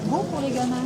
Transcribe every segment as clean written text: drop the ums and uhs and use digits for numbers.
Bon pour les gamins.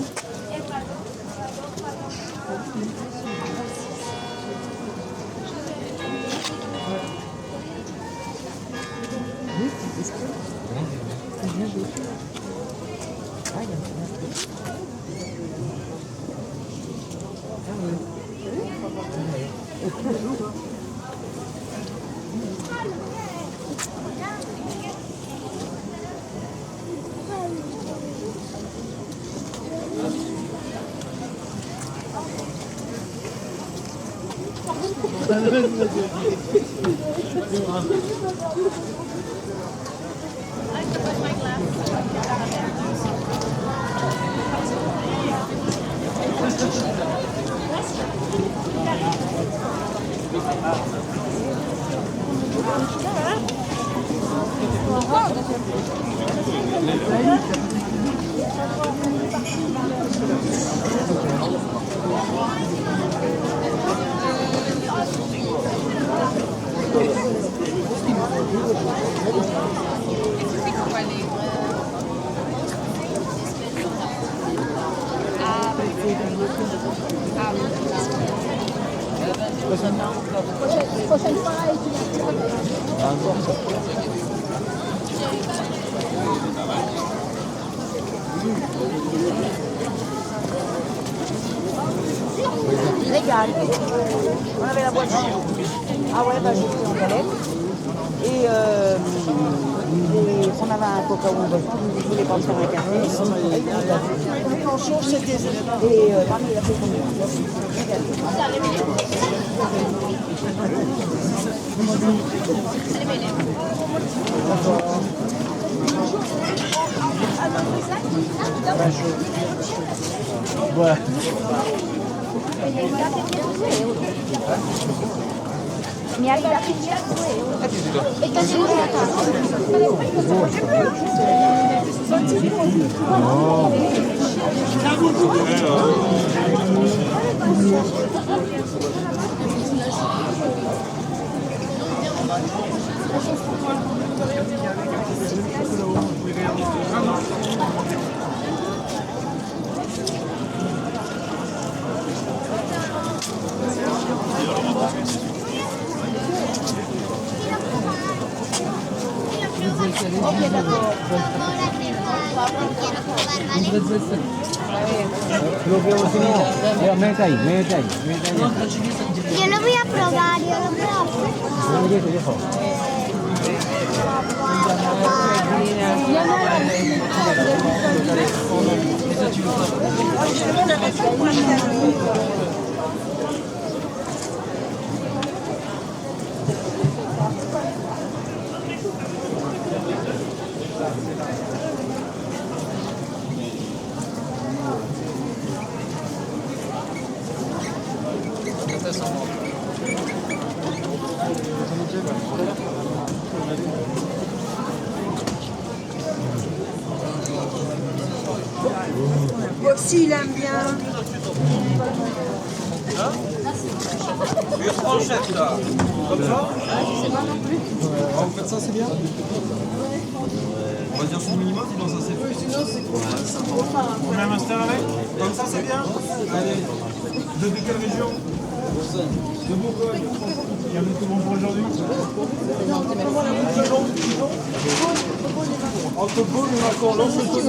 Prochaine fois, Régal. On avait la boîte. Ah ouais, bah j'ai pris en galette. Et on avait un coca ou je voulais pas faire un café. Et parmi il a fait combien? Ouais. Mi hai dato 2 euro. E così Yo lo voy a probar, yo lo voy a probar. Boxy, il aime bien. Une tranchette là. Comme ça. Ah, vous faites ça, c'est bien. On va dire son minimum, sinon ça c'est fait. On met un master avec. Comme ça c'est bien. Allez. De quelle région? De Bourgogne. Il y en a tout bon pour aujourd'hui. Entre Beaune et Macron, lance le tout.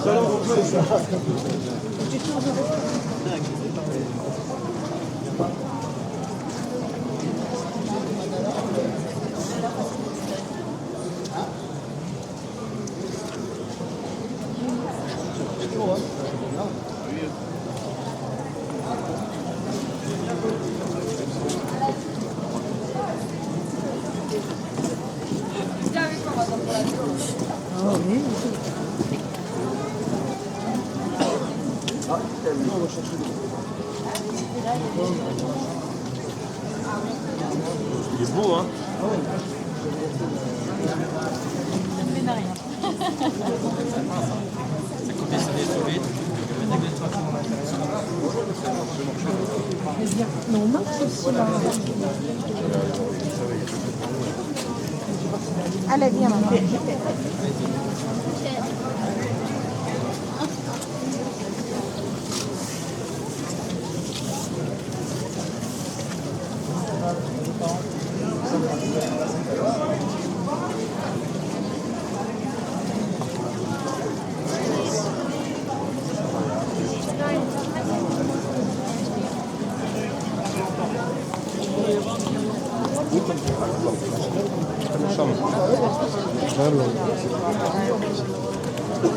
Ça va, on peut ça. Il est beau, hein. C'est conditionné sous vide. Non, Max aussi là. Allez, viens maman.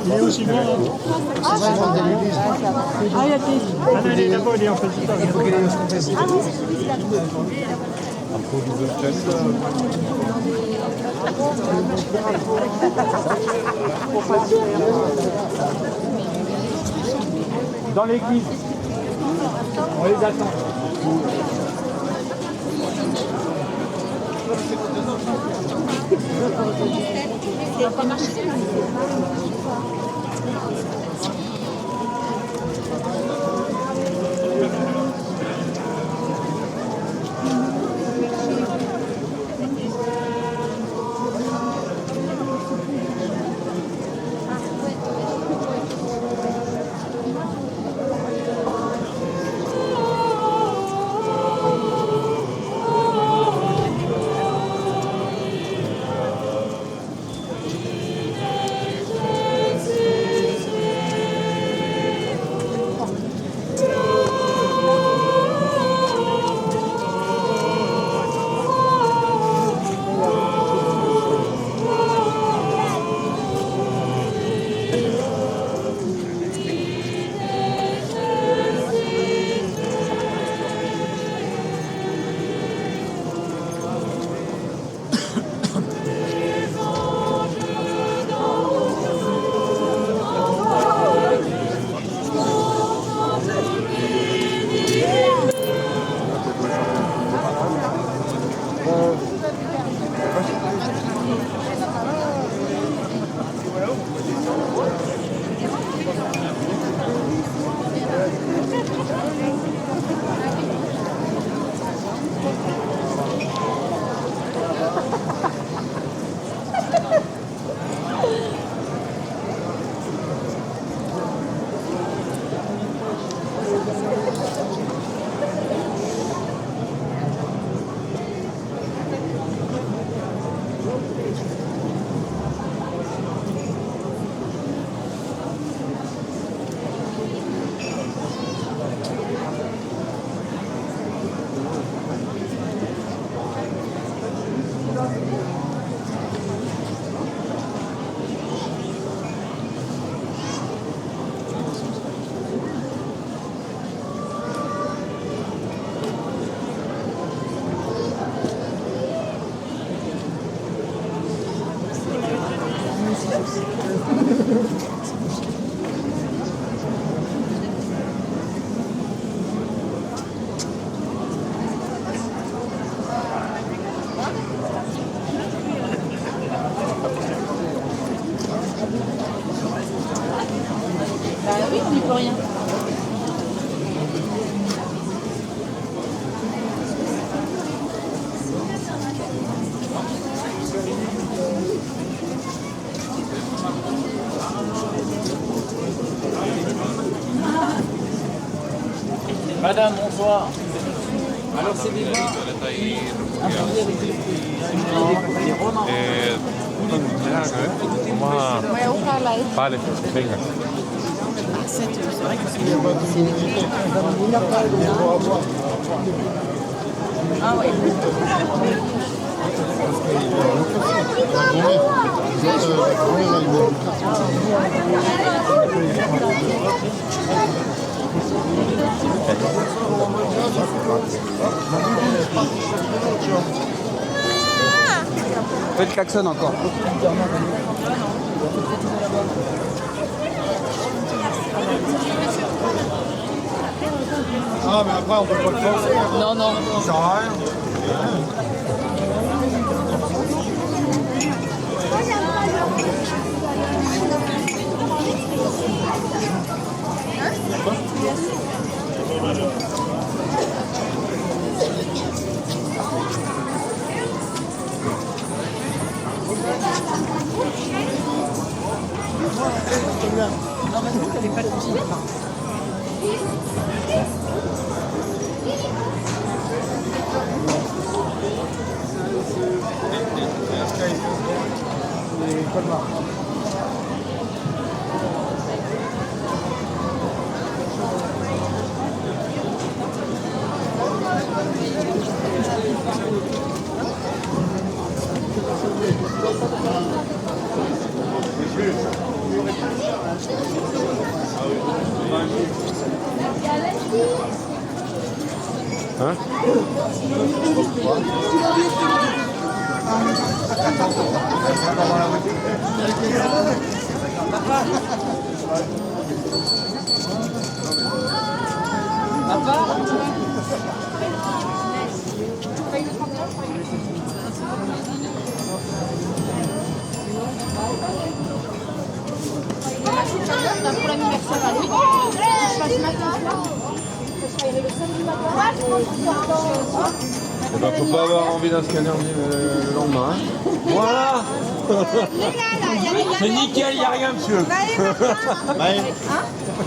Il est aussi bon. Ah, il y a des... Ah non, il est là-bas, il est en fait. Ah oui, c'est celui-là. Dans l'église. On les attend. on n'y peut rien. Madame, bonsoir. Alors c'est des vins. Vale, venga. Ah ouais. Fais le klaxon encore. Ah, mais après, on peut pas le forcer. Non, non. Ça sert à rien. Non, mais vous, t'avais pas de cuisine. Hein? Pour l'anniversaire, allez. Je passe matin. Eh ben, faut pas avoir envie d'un scanner le lendemain. Hein. Voilà. C'est nickel, il n'y a rien, monsieur.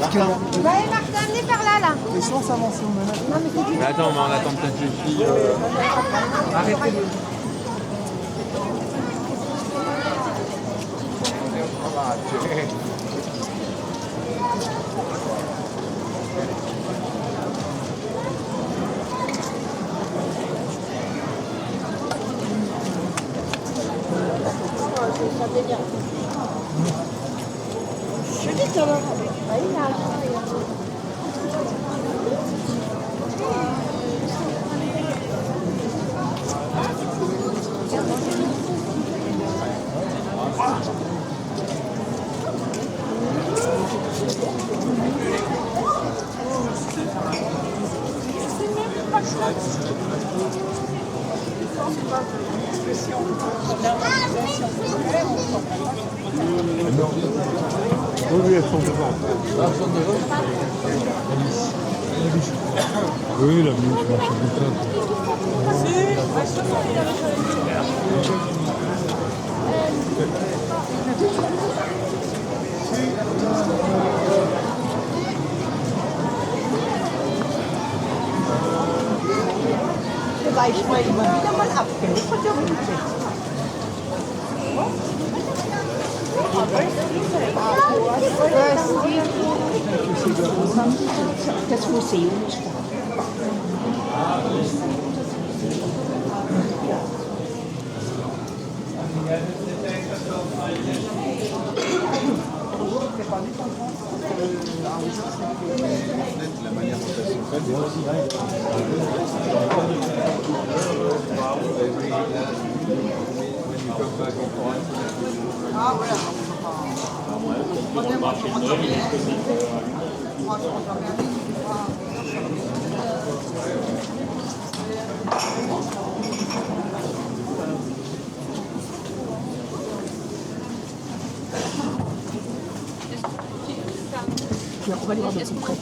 Martin, venez par là, là. Mais attends, mais on attend peut-être les filles. Arrêtez. Je dis que ça va. Oui, elles sont devant. Oui, la minute, tu marches comme ça. Gleich mal immer wieder mal abgelegt von der Route. Das Museum ist da. La manière dont elles sont faites, c'est aussi Ah voilà. puis on va les voir de plus près.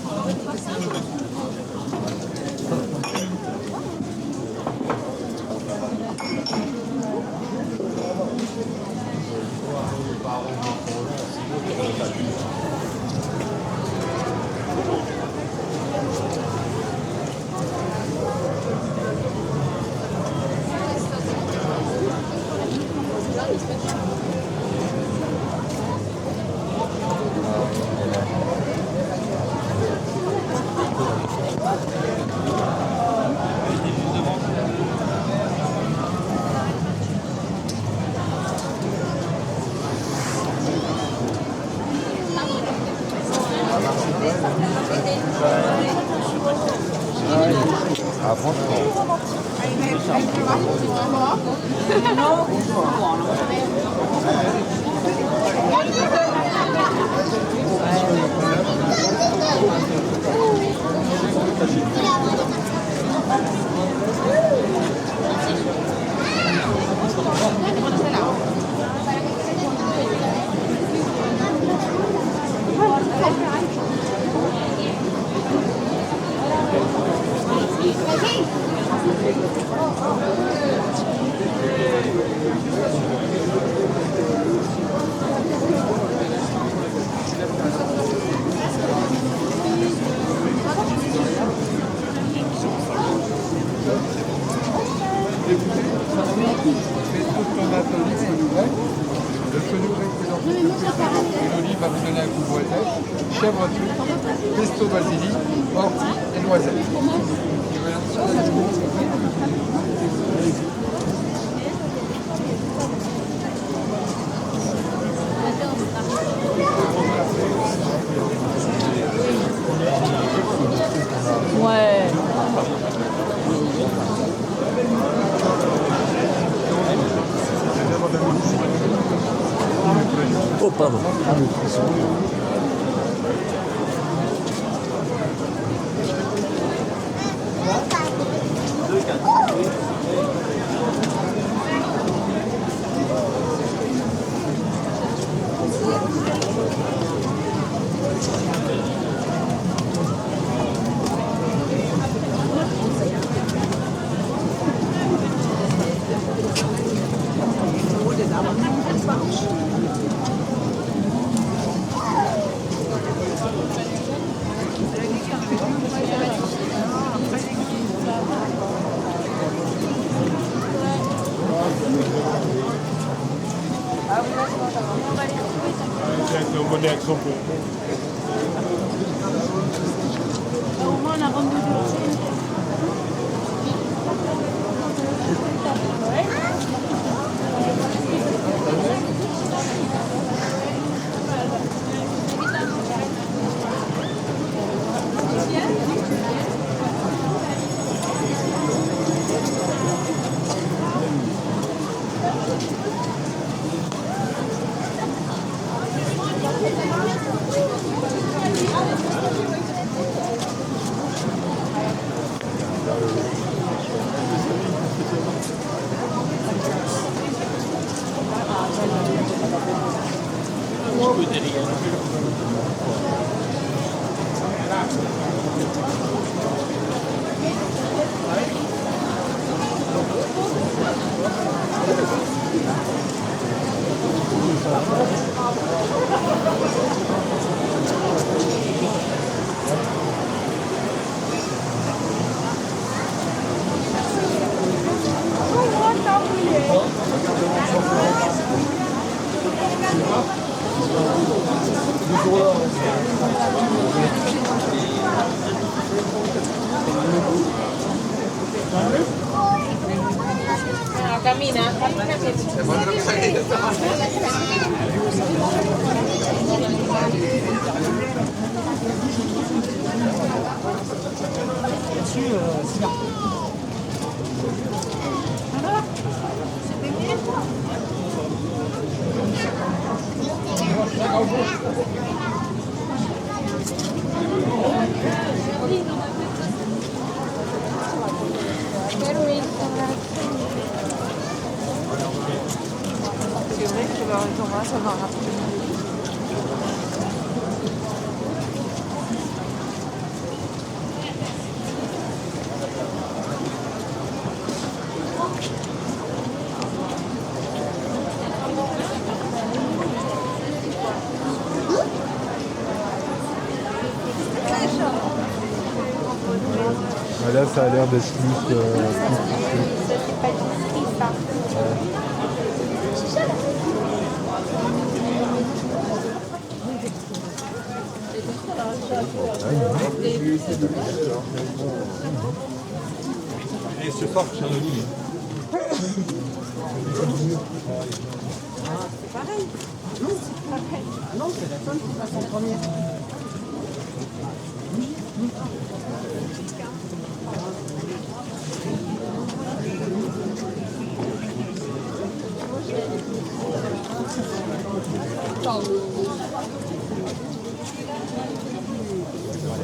Ah, franchement. L'olive va vous donner un coup de noisette, chèvre turc, pesto basilic, ortie et noisette. Ouais. Oh, pardon. C'est un bonnet avec son pot. Camina, camina que c'est vrai que ça va rapidement. Là, ça a l'air d'être plus. C'est pas du ski, ça. Et ce soir, c'est un olive. C'est pareil. Non, c'est pareil. Non, c'est la femme qui passe en premier.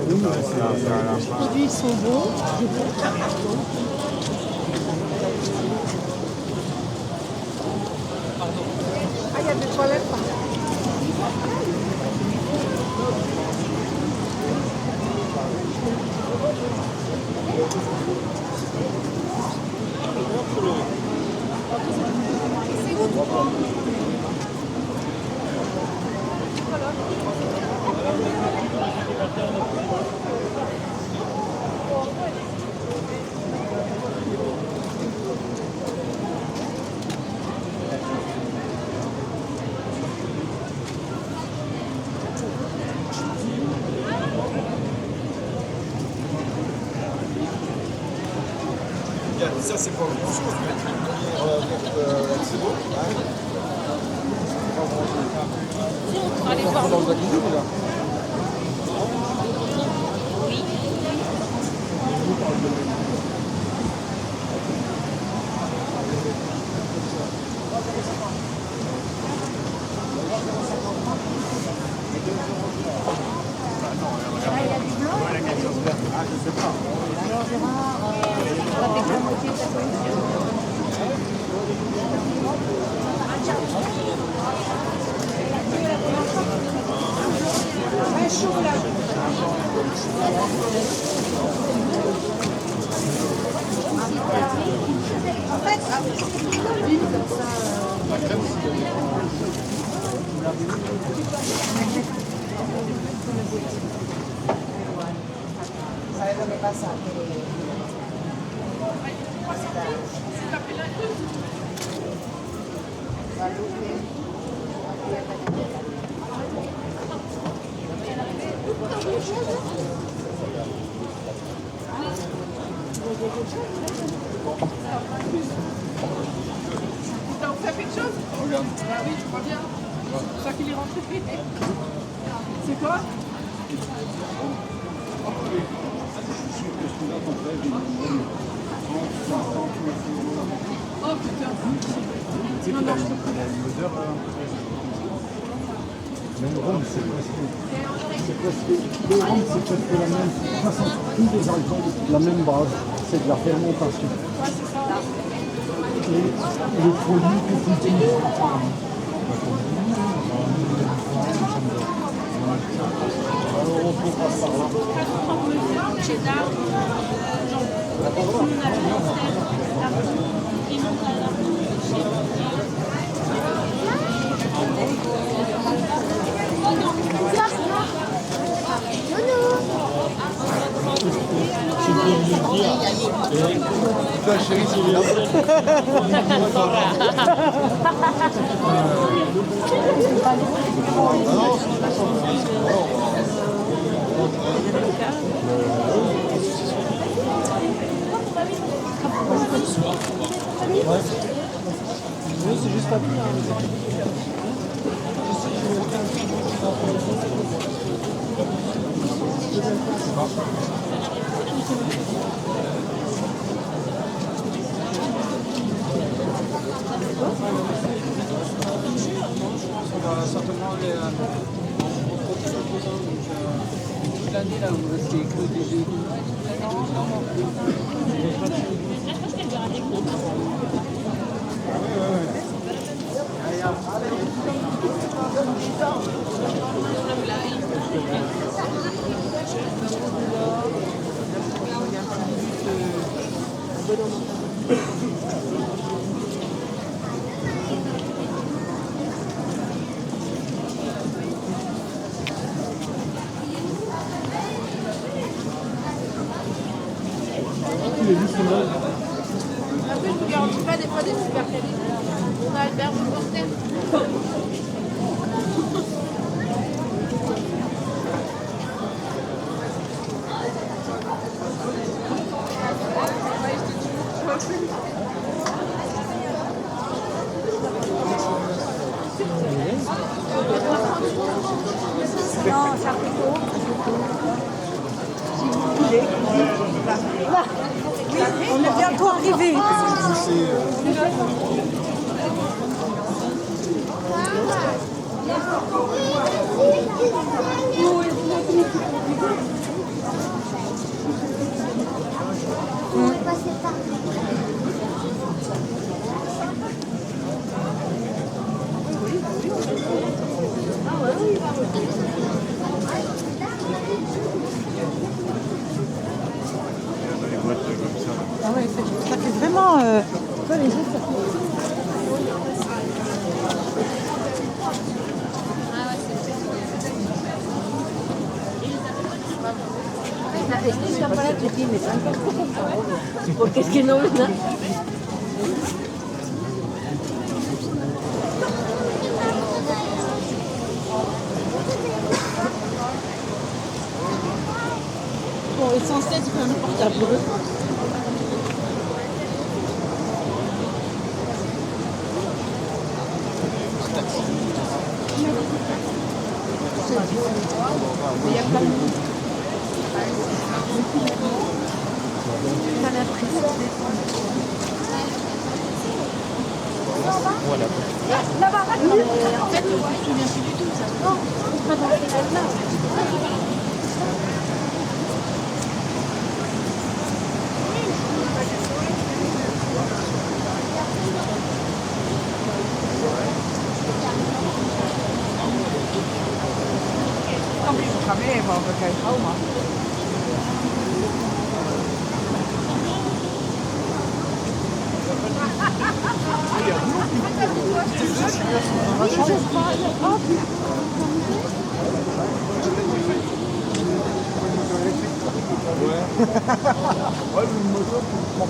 Les produits sont bons. Ah, il y a des toilettes. Ça, c'est pas grand chose, mais c'est beau. Allez voir dans la cuisine, là. ¿Sabes lo que pasa? T'as offert quelque chose? Regarde. Ah oui, je crois bien. C'est ça qu'il est rentré. C'est quoi? Oh putain. Non, non, L'odeur. Même rhum, c'est presque. Le rhum, c'est presque la même. Enfin, c'est tous les alcools, la même base. C'est de la fermentation. ouais, c'est ça. Et le produit que tu utilises. Alors, on peut passer par là. Cheddar, Putain, chérie, c'est bien. Oui, c'est juste à plus. On va certainement aller toute l'année là où c'est que des jeux. les vis sont là. Après, je vous garantis pas des fois des super qualités. On a Albert, vous portez. Non, charcuteau. Si vous voulez. Là. Oui, on est bientôt arrivé. On est passé par. Ah ouais, ça fait vraiment. Ouais, les autres, ça fait. Está para que tienes, porque es que no ves nada. Bon, essentiel, c'est quand même portable. Mais il y a pas de... Pas l'impression. Voilà. Là-bas, en fait, je ne me souviens plus du tout, ça. Non, pas dans ces là. Ga weer even over kijken. Oma. Ouais, une moto pour